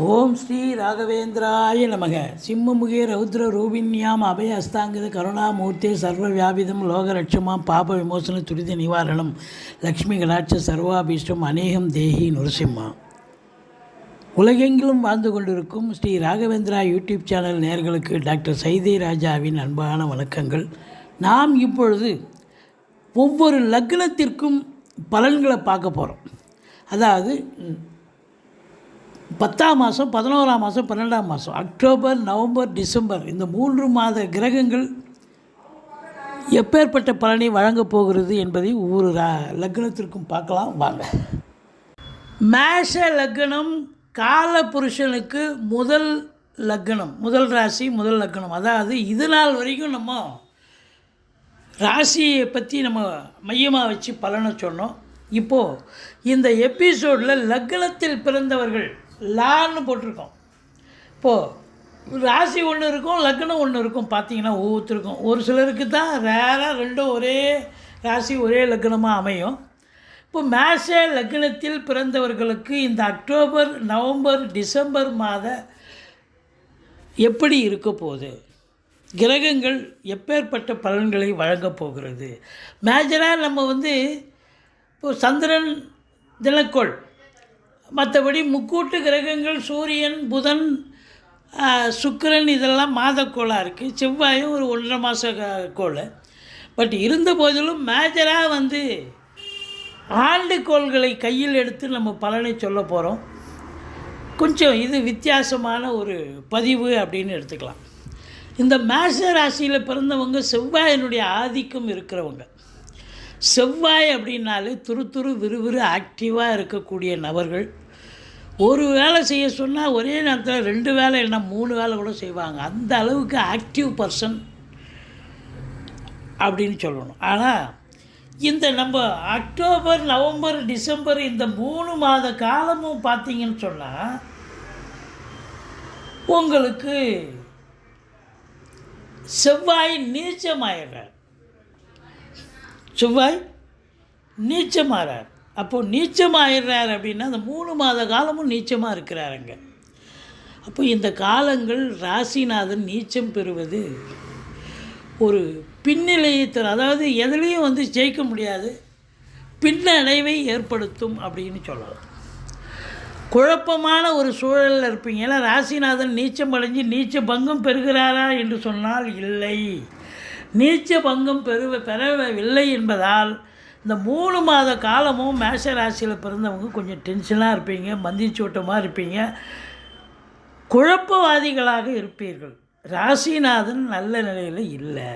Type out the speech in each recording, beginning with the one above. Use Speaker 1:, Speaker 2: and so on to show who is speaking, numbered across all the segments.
Speaker 1: ஓம் ஸ்ரீ ராகவேந்திராய நமக. சிம்மமுகே ரௌத்ர ரூபிண்யாம் அபய அஸ்தாங்கித கருணாமூர்த்தே சர்வ வியாபிதம் லோகரட்சமாம் பாப விமோசன துரித நிவாரணம் லக்ஷ்மி கடாட்ச சர்வாபீஷ்டம் அநேகம் தேஹி நுரசிம்மா. உலகெங்கிலும் வாழ்ந்து கொண்டிருக்கும் ஸ்ரீ ராகவேந்திரா யூடியூப் சேனல் நேயர்களுக்கு டாக்டர் சைதை ராஜாவின் அன்பான வணக்கங்கள். நாம் இப்பொழுது ஒவ்வொரு லக்னத்திற்கும் பலன்களை பார்க்க போகிறோம். அதாவது 10ஆம் மாதம், 11ஆம் மாதம், 12ஆம் மாதம், அக்டோபர், நவம்பர், டிசம்பர் இந்த 3 மாத கிரகங்கள் எப்பேற்பட்ட பலனை வழங்கப் போகிறது என்பதை ஒவ்வொரு லக்னத்திற்கும் பார்க்கலாம் வாங்க. மேஷ லக்னம் கால புருஷனுக்கு முதல் லக்னம், முதல் ராசி, முதல் லக்னம். அதாவது இது நாள் வரைக்கும் நம்ம ராசியை பற்றி நம்ம மையமாக வச்சு பலனை சொன்னோம். இப்போது இந்த எபிசோடில் லக்னத்தில் பிறந்தவர்கள் லான்னு போட்டிருக்கோம். இப்போது ராசி ஒன்று இருக்கும், லக்னம் ஒன்று இருக்கும். பார்த்தீங்கன்னா ஒவ்வொருத்தருக்கும் ஒரு சிலருக்கு தான் ரேராக ரெண்டும் ஒரே ராசி ஒரே லக்னமாக அமையும். இப்போ மேஷ லக்னத்தில் பிறந்தவர்களுக்கு இந்த அக்டோபர், நவம்பர், டிசம்பர் மாத எப்படி இருக்க போகுது, கிரகங்கள் எப்பேற்பட்ட பலன்களை வழங்கப் போகிறது. மேஜராக நம்ம இப்போ சந்திரன் தினக்கோள், மற்றபடி முக்கூட்டு கிரகங்கள் சூரியன், புதன், சுக்கிரன் இதெல்லாம் மாதக்கோளாக இருக்குது. செவ்வாயும் ஒரு 1.5 மாத கோள். பட் இருந்த போதிலும் மேஜராக ஆண்டுக்கோள்களை கையில் எடுத்து நம்ம பலனை சொல்ல போகிறோம். கொஞ்சம் இது வித்தியாசமான ஒரு பதிவு அப்படின்னு எடுத்துக்கலாம். இந்த மேஷ ராசியில் பிறந்தவங்க செவ்வாயினுடைய ஆதிக்கம் இருக்கிறவங்க. செவ்வாய் அப்படின்னாலே துரு விறுவிறு ஆக்டிவாக இருக்கக்கூடிய நபர்கள். ஒரு வேலை செய்ய சொன்னால் ஒரே நேரத்தில் 2 வேலை இல்லைன்னா 3 வேலை கூட செய்வாங்க. அந்த அளவுக்கு ஆக்டிவ் பர்சன் அப்படின்னு சொல்லணும். ஆனால் இந்த நம்ம அக்டோபர், நவம்பர், டிசம்பர் இந்த 3 மாத காலமும் பார்த்தீங்கன்னு சொன்னால் உங்களுக்கு செவ்வாய் நீச்சமாயிடுறார். செவ்வாய் நீச்சமாகிறார். அப்போது நீச்சமாயிடுறார் அப்படின்னா அந்த 3 மாத காலமும் நீச்சமாக இருக்கிறாருங்க. அப்போ இந்த காலங்கள் ராசிநாதன் நீச்சம் பெறுவது ஒரு பின்னிலையை தரும். அதாவது எதுலேயும் ஜெயிக்க முடியாது, பின்னடைவை ஏற்படுத்தும் அப்படின்னு சொல்லலாம். குழப்பமான ஒரு சூழலில் இருப்பீங்க. ஏன்னா ராசிநாதன் நீச்சம் அடைஞ்சு நீச்ச பங்கம் பெறுகிறாரா என்று சொன்னால் இல்லை. நீச்ச பங்கம் பெறவில்லை என்பதால் இந்த 3 மாத காலமும் மேஷ ராசியில் பிறந்தவங்க கொஞ்சம் டென்ஷனாக இருப்பீங்க, மந்திச்சோட்டமாக இருப்பீங்க, குழப்பவாதிகளாக இருப்பீர்கள். ராசிநாதன் நல்ல நிலையில் இல்லை.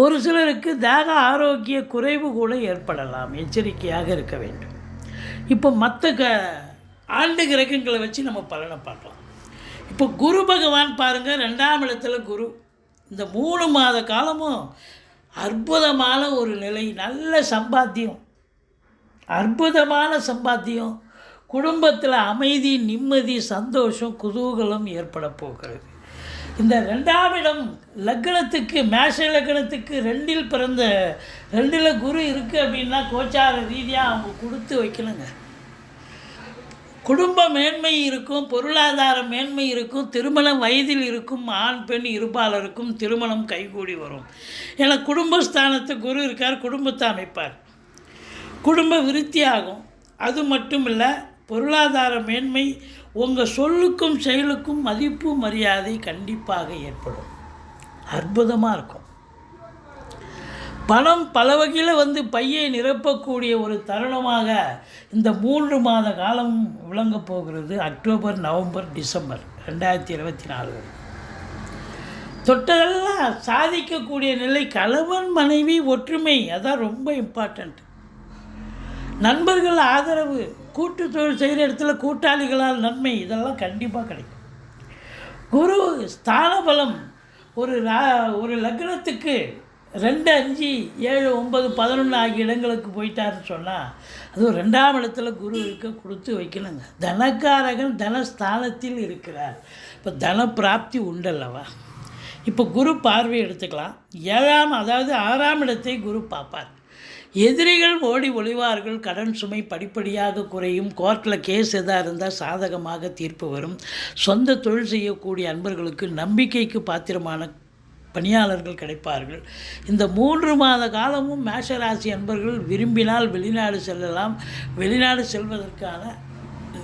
Speaker 1: ஒரு சிலருக்கு தேக ஆரோக்கிய குறைவு கூட ஏற்படலாம். எச்சரிக்கையாக இருக்க வேண்டும். இப்போ மற்ற ஆண்டு கிரகங்களை வச்சு நம்ம பலனை பார்க்கலாம். இப்போ குரு பகவான் பாருங்கள், 2ஆம் இடத்துல குரு. இந்த 3 மாத காலமும் அற்புதமான ஒரு நிலை, நல்ல சம்பாத்தியம், அற்புதமான சம்பாத்தியம், குடும்பத்தில் அமைதி, நிம்மதி, சந்தோஷம், குதூகலம் ஏற்பட போகிறது. இந்த 2ஆம் இடம் லக்னத்துக்கு, மேஷ லக்னத்துக்கு 2இல் பிறந்த 2இல் குரு இருக்குது அப்படின்னா கோச்சார ரீதியாக அவங்க கொடுத்து வைக்கணுங்க. குடும்ப மேன்மை இருக்கும், பொருளாதார மேன்மை இருக்கும், திருமண வயதில் இருக்கும் ஆண் பெண் இருபாலருக்கும் திருமணம் கைகூடி வரும். ஏன்னா குடும்பஸ்தானத்து குரு இருக்கார், குடும்பத்தை அமைப்பார், குடும்ப விருத்தியாகும். அது மட்டும் இல்லை, பொருளாதார மேன்மை, உங்கள் சொல்லுக்கும் செயலுக்கும் மதிப்பு மரியாதை கண்டிப்பாக ஏற்படும். அற்புதமாக இருக்கும். பணம் பல வகையில் பையை நிரப்பக்கூடிய ஒரு தருணமாக இந்த 3 மாத காலம் விளங்கப் போகிறது. அக்டோபர், நவம்பர், டிசம்பர் 2024 தொட்டதெல்லாம் சாதிக்கக்கூடிய நிலை. கணவன் மனைவி ஒற்றுமை, அதான் ரொம்ப இம்பார்ட்டண்ட். நண்பர்கள் ஆதரவு, கூட்டு தொழில் செய்கிற இடத்துல கூட்டாளிகளால் நன்மை, இதெல்லாம் கண்டிப்பாக கிடைக்கும். குரு ஸ்தான பலம் ஒரு லக்னத்துக்கு 2, 5, 7, 9, 11 ஆகிய இடங்களுக்கு போயிட்டாருன்னு சொன்னால் அதுவும் 2ஆம் இடத்துல குரு இருக்க கொடுத்து வைக்கணுங்க. தனக்காரகன் தனஸ்தானத்தில் இருக்கிறார். இப்போ தன பிராப்தி உண்டல்லவா. இப்போ குரு பார்வை எடுத்துக்கலாம். 7ஆம், அதாவது 6ஆம் இடத்தை குரு பார்ப்பார். எதிரிகள் ஓடி ஒளிவார்கள். கடன் சுமை படிப்படியாக குறையும். கோர்ட்டில் கேஸ் எதாக இருந்தால் சாதகமாக தீர்ப்பு வரும். சொந்த தொழில் செய்யக்கூடிய அன்பர்களுக்கு நம்பிக்கைக்கு பாத்திரமான பணியாளர்கள் கிடைப்பார்கள். இந்த 3 மாத காலமும் மேஷராசி அன்பர்கள் விரும்பினால் வெளிநாடு செல்லலாம். வெளிநாடு செல்வதற்கான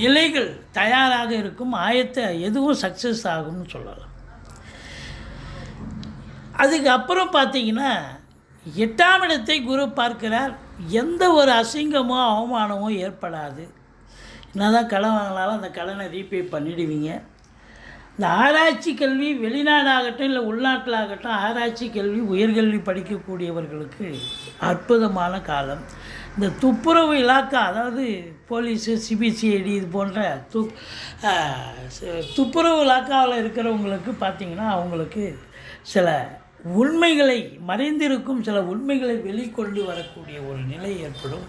Speaker 1: நிலைகள் தயாராக இருக்கும். எதுவும் சக்ஸஸ் ஆகும்னு சொல்லலாம். அதுக்கப்புறம் பார்த்தீங்கன்னா 8ஆம் இடத்தை குரு பார்க்கிறார். எந்த ஒரு அசிங்கமோ அவமானமோ ஏற்படாது. என்ன தான் கடன் வாங்கினாலும் அந்த கடனை ரீபே பண்ணிடுவீங்க. இந்த ஆராய்ச்சி கல்வி வெளிநாடாகட்டும் இல்லை உள்நாட்டில் ஆகட்டும் ஆராய்ச்சி கல்வி உயர்கல்வி படிக்கக்கூடியவர்களுக்கு அற்புதமான காலம். இந்த துப்புரவு இலாக்கா, அதாவது போலீஸு, சிபிசிஐடி இது போன்ற துப்புரவு இலாக்காவில் இருக்கிறவங்களுக்கு பார்த்திங்கன்னா அவங்களுக்கு சில உண்மைகளை மறைந்திருக்கும் சில உண்மைகளை வெளிக்கொண்டு வரக்கூடிய ஒரு நிலை ஏற்படும்.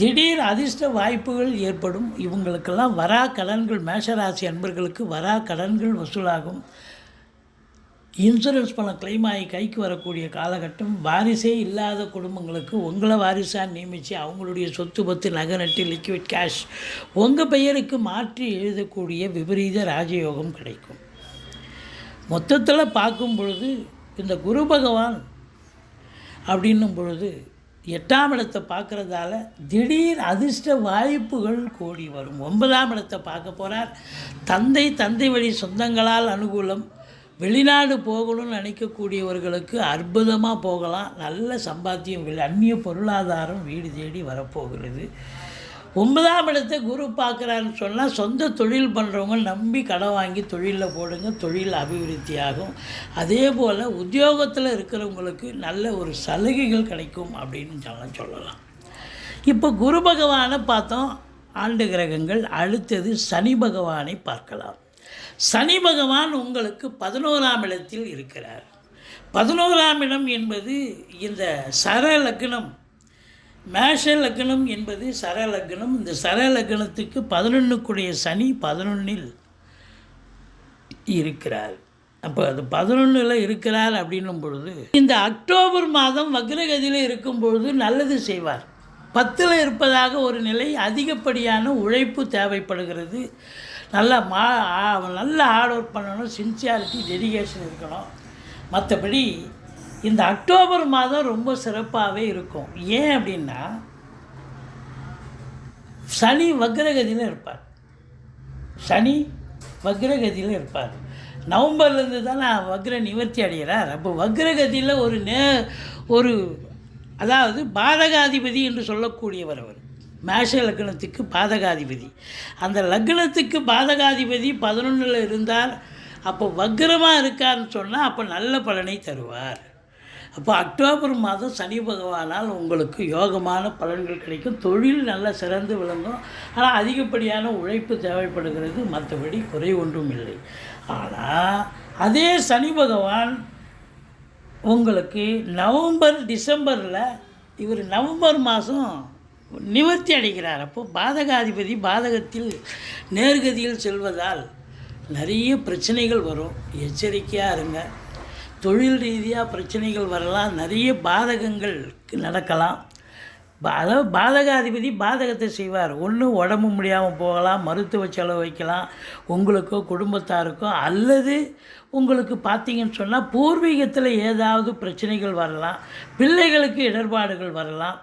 Speaker 1: திடீர் அதிர்ஷ்ட வாய்ப்புகள் ஏற்படும். இவங்களுக்கெல்லாம் வரா கடன்கள், மேஷராசி அன்பர்களுக்கு வரா கடன்கள் வசூலாகும். இன்சூரன்ஸ் பணம் கிளைம் ஆகி கைக்கு வரக்கூடிய காலகட்டம். வாரிசே இல்லாத குடும்பங்களுக்கு உங்களை வாரிசாக நியமித்து அவங்களுடைய சொத்து பத்து நகை நட்டு லிக்விட் கேஷ் உங்கள் பெயருக்கு மாற்றி எழுதக்கூடிய விபரீத ராஜயோகம் கிடைக்கும். மொத்தத்தில் பார்க்கும் பொழுது இந்த குரு பகவான் அப்படின்னும் பொழுது 8ஆம் இடத்தை பார்க்குறதால திடீர் அதிர்ஷ்ட வாய்ப்புகள் கூடி வரும். 9ஆம் இடத்தை பார்க்க போகிறார். தந்தை வழி சொந்தங்களால் அனுகூலம். வெளிநாடு போகணும்னு நினைக்கக்கூடியவர்களுக்கு அற்புதமாக போகலாம். நல்ல சம்பாத்தியம், அந்நிய பொருளாதாரம் வீடு தேடி வரப்போகிறது. 9ஆம் இடத்தை குரு பார்க்குறாருன்னு சொன்னால் சொந்த தொழில் பண்ணுறவங்க நம்பி கடன் வாங்கி தொழிலில் போடுங்க. தொழில் அபிவிருத்தியாகும். அதே போல் உத்தியோகத்தில் இருக்கிறவங்களுக்கு நல்ல ஒரு சலுகைகள் கிடைக்கும் அப்படின்னு சொல்லலாம். இப்போ குரு பகவானை பார்த்தோம், ஆண்டு கிரகங்கள். அடுத்தது சனி பகவானை பார்க்கலாம். சனி பகவான் உங்களுக்கு 11ஆம் இடத்தில் இருக்கிறார். 11ஆம் இடம் என்பது இந்த சர லக்னம், மேஷ லக்னம் என்பது சர லக்னம். இந்த சர லக்னத்துக்கு 11க்குடைய சனி 11இல் இருக்கிறார். அப்போ அது 11ல் இருக்கிறார் அப்படின்னும் பொழுது இந்த அக்டோபர் மாதம் வக்ரகதியில் இருக்கும் பொழுது நல்லது செய்வார். 10ல் இருப்பதாக ஒரு நிலை. அதிகப்படியான உழைப்பு தேவைப்படுகிறது. நல்லா ஹார்ட் ஒர்க் பண்ணணும். சின்சியாரிட்டி, டெடிகேஷன் இருக்கணும். மற்றபடி இந்த அக்டோபர் மாதம் ரொம்ப சிறப்பாகவே இருக்கும். ஏன் அப்படின்னா சனி வக்ரகதியில் இருப்பார். சனி வக்ரகதியில் இருப்பார். நவம்பர்லேருந்து தானே வக்ர நிவர்த்தி அடைகிறார். அப்போ வக்ரகதியில் ஒரு அதாவது பாதகாதிபதி என்று சொல்லக்கூடியவர் அவர். மேஷ லக்னத்துக்கு பாதகாதிபதி. அந்த லக்னத்துக்கு பாதகாதிபதி 11ல் இருந்தால் அப்போ வக்ரமாக இருக்கார்னு சொன்னால் அப்போ நல்ல பலனை தருவார். அப்போ அக்டோபர் மாதம் சனி பகவானால் உங்களுக்கு யோகமான பலன்கள் கிடைக்கும். தொழில் நல்லா சிறந்து விளங்கும். ஆனால் அதிகப்படியான உழைப்பு தேவைப்படுகிறது. மற்றபடி குறை ஒன்றும் இல்லை. ஆனால் அதே சனி பகவான் உங்களுக்கு நவம்பர் டிசம்பரில் இவர் நவம்பர் மாதம் நிவர்த்தி அடைகிறார். அப்போது பாதகாதிபதி பாதகத்தில் நேர்கதியில் செல்வதால் நிறைய பிரச்சனைகள் வரும். எச்சரிக்கையாக இருங்க. தொழில் ரீதியாக பிரச்சனைகள் வரலாம். நிறைய பாதகங்கள் நடக்கலாம். அதாவது பாதகாதிபதி பாதகத்தை செய்வார். ஒன்று உடம்பு முடியாமல் போகலாம், மருத்துவ செலவு வைக்கலாம் உங்களுக்கோ குடும்பத்தாருக்கோ. அல்லது உங்களுக்கு பார்த்தீங்கன்னு சொன்னால் பூர்வீகத்தில் ஏதாவது பிரச்சனைகள் வரலாம். பிள்ளைகளுக்கு இடர்பாடுகள் வரலாம்.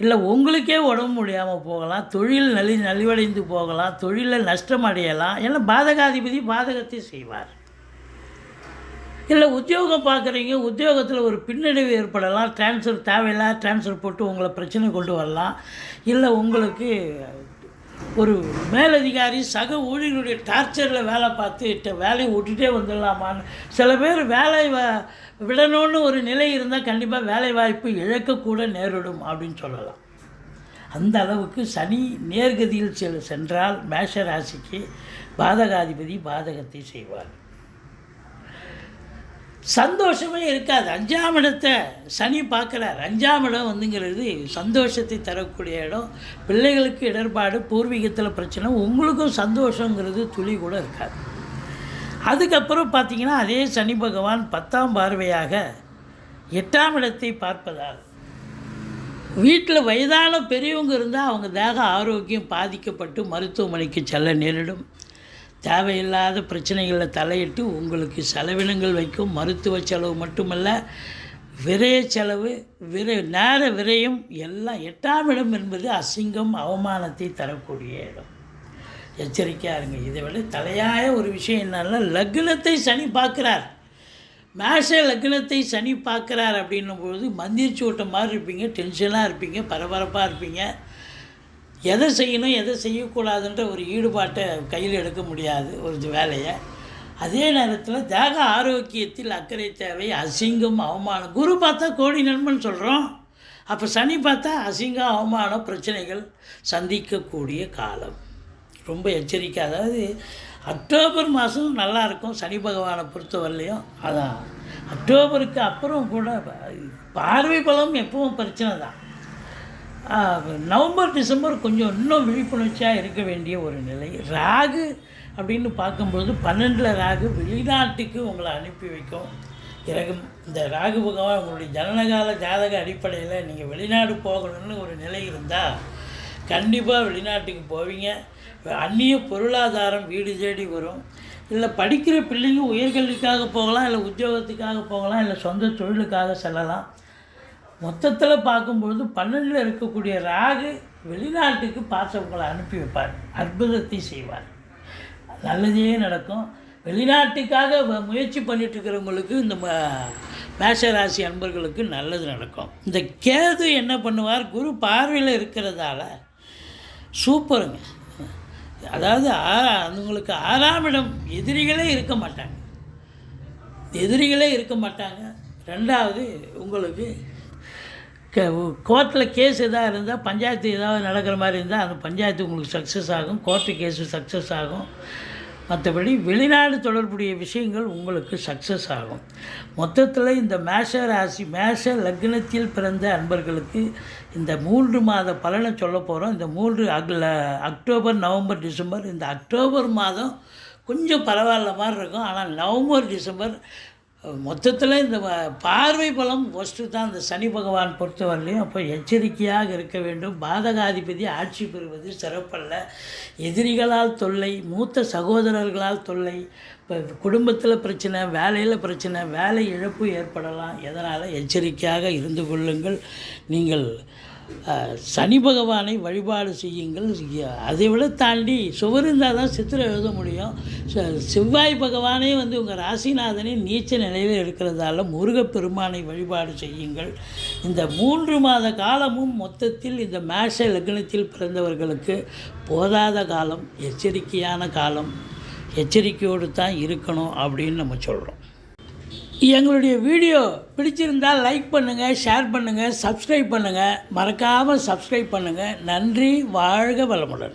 Speaker 1: இல்லை உங்களுக்கே உடம்பு முடியாமல் போகலாம். தொழில் நலிவடைந்து போகலாம். தொழிலில் நஷ்டம் அடையலாம். ஏன்னா பாதகாதிபதி பாதகத்தை செய்வார். இல்லை உத்தியோகம் பார்க்குறீங்க, உத்தியோகத்தில் ஒரு பின்னடைவு ஏற்படலாம். ட்ரான்ஸ்ஃபர் தேவையில்லாத ட்ரான்ஸ்ஃபர் போட்டு உங்களை பிரச்சனை கொண்டு வரலாம். இல்லை உங்களுக்கு ஒரு மேலதிகாரி சக ஊழியர்களுடைய டார்ச்சரில் வேலை பார்த்து வேலையை விட்டுட்டே வந்துடலாமான்னு சில பேர் வேலை விடணும்னு ஒரு நிலை இருந்தால் கண்டிப்பாக வேலை வாய்ப்பு இழக்கக்கூட நேரிடும் அப்படின்னு சொல்லலாம். அந்த அளவுக்கு சனி நேர்கதியில் சென்றால் மேஷ ராசிக்கு பாதகாதிபதி பாதகத்தை செய்வார். சந்தோஷமே இருக்காது. 5ஆம் இடத்தை சனி பார்க்குறார். 5ஆம் இடம் வந்துங்கிறது சந்தோஷத்தை தரக்கூடிய இடம். பிள்ளைகளுக்கு இடர்பாடு, பூர்வீகத்தில் பிரச்சனை, உங்களுக்கும் சந்தோஷங்கிறது துளி கூட இருக்காது. அதுக்கப்புறம் பார்த்திங்கன்னா அதே சனி பகவான் 10ஆம் பார்வையாக 8ஆம் இடத்தை பார்ப்பதால் வீட்டில் வயதான பெரியவங்க இருந்தால் அவங்க தேக ஆரோக்கியம் பாதிக்கப்பட்டு மருத்துவமனைக்கு செல்ல நேரிடும். தேவையில்லாத பிரச்சனைகளில் தலையிட்டு உங்களுக்கு செலவினங்கள் வைக்கும். மருத்துவ செலவு மட்டுமல்ல, விரய செலவு, நேர விரயம் எல்லாம். 8ஆம் இடம் என்பது அசிங்கம், அவமானத்தை தரக்கூடிய இடம். எச்சரிக்கையாக இருங்க. இதை விட தலையாய ஒரு விஷயம் என்னன்னா, லக்னத்தை சனி பார்க்குறார். மேஷ லக்னத்தை சனி பார்க்குறார் அப்படின்னும்போது மந்திரிச்சு விட்ட மாதிரி இருப்பீங்க, டென்ஷனாக இருப்பீங்க, பரபரப்பாக இருப்பீங்க. எதை செய்யணும் எதை செய்யக்கூடாதுன்ற ஒரு ஈடுபாட்டை கையில் எடுக்க முடியாது ஒரு வேலையை. அதே நேரத்தில் தேக ஆரோக்கியத்தில் அக்கறை தேவை. அசிங்கம், அவமானம். குரு பார்த்தா கோடி நண்பன் சொல்கிறோம். அப்போ சனி பார்த்தா அசிங்கம், அவமானம், பிரச்சனைகள் சந்திக்கக்கூடிய காலம். ரொம்ப எச்சரிக்கை. அதாவது அக்டோபர் மாதம் நல்லாயிருக்கும் சனி பகவானை பொறுத்தவரையிலையும். அதான் அக்டோபருக்கு அப்புறம் கூட பார்வை பலம் எப்பவும் பிரச்சனை தான். நவம்பர் டிசம்பர் கொஞ்சம் இன்னும் விழிப்புணர்ச்சியாக இருக்க வேண்டிய ஒரு நிலை. ராகு அப்படின்னு பார்க்கும்போது 12ல் ராகு வெளிநாட்டுக்கு உங்களை அனுப்பி வைக்கும். கிரகம் இந்த ராகு பகவான் உங்களுடைய ஜனனகால ஜாதக அடிப்படையில் நீங்கள் வெளிநாடு போகணும்னு ஒரு நிலை இருந்தால் கண்டிப்பாக வெளிநாட்டுக்கு போவீங்க. அந்நிய பொருளாதாரம் வீடு தேடி வரும். இல்லை படிக்கிற பிள்ளைங்க உயர்கல்விக்காக போகலாம், இல்லை உத்தியோகத்துக்காக போகலாம், இல்லை சொந்த தொழிலுக்காக செல்லலாம். மொத்தத்தில் பார்க்கும்பொழுது 12ல் இருக்கக்கூடிய ராகு வெளிநாட்டுக்கு பாசங்களை அனுப்பி வைப்பார், அற்புதத்தை செய்வார், நல்லதே நடக்கும். வெளிநாட்டுக்காக முயற்சி பண்ணிட்டுருக்கிறவங்களுக்கு, இந்த மேஷராசி அன்பர்களுக்கு நல்லது நடக்கும். இந்த கேது என்ன பண்ணுவார், குரு பார்வையில் இருக்கிறதால சூப்பருங்க. அதாவது உங்களுக்கு 6ஆம் இடம், எதிரிகளே இருக்க மாட்டாங்க. 2வது உங்களுக்கு கோர்ட்டில் கேஸ் எதாவது இருந்தால், பஞ்சாயத்து ஏதாவது நடக்கிற மாதிரி இருந்தால் அந்த பஞ்சாயத்து உங்களுக்கு சக்ஸஸ் ஆகும், கோர்ட்டு கேஸு சக்ஸஸ் ஆகும். மற்றபடி வெளிநாடு தொடர்புடைய விஷயங்கள் உங்களுக்கு சக்ஸஸ் ஆகும். மொத்தத்தில் இந்த மேஷ ராசி, மேஷ லக்னத்தில் பிறந்த அன்பர்களுக்கு இந்த 3 மாத பலனை சொல்ல போகிறோம். இந்த 3 அக்டோபர், நவம்பர், டிசம்பர். இந்த அக்டோபர் மாதம் கொஞ்சம் பரவாயில்ல மாதிரி இருக்கும். ஆனால் நவம்பர், டிசம்பர் மொத்தத்தில் இந்த பார்வை பலம் ஃபஸ்ட்டு தான் இந்த சனி பகவான் பொறுத்தவரையிலையும். அப்போ எச்சரிக்கையாக இருக்க வேண்டும். பாதகாதிபதி ஆட்சி பெறுவது சிறப்பல்ல. எதிரிகளால் தொல்லை, மூத்த சகோதரர்களால் தொல்லை, இப்போ குடும்பத்தில் பிரச்சனை, வேலையில் பிரச்சனை, வேலை இழப்பு ஏற்படலாம். எதனால் எச்சரிக்கையாக இருந்து கொள்ளுங்கள். நீங்கள் சனி பகவானை வழிபாடு செய்யுங்கள். அதை விட தாண்டி சுவர் இருந்தால் தான் சித்திரம் எழுத முடியும். செவ்வாய் பகவானே உங்கள் ராசிநாதனை நீச்ச நிலையில் இருக்கிறதால முருகப்பெருமானை வழிபாடு செய்யுங்கள். இந்த 3 மாத காலமும் மொத்தத்தில் இந்த மேஷ லக்னத்தில் பிறந்தவர்களுக்கு போதாத காலம், எச்சரிக்கையான காலம். எச்சரிக்கையோடு தான் இருக்கணும் அப்படின்னு நம்ம சொல்கிறோம். எங்களுடைய வீடியோ பிடிச்சிருந்தால் லைக் பண்ணுங்கள், ஷேர் பண்ணுங்கள், சப்ஸ்கிரைப் பண்ணுங்கள். மறக்காமல் சப்ஸ்கிரைப் பண்ணுங்கள். நன்றி. வாழ்க வளமுடன்.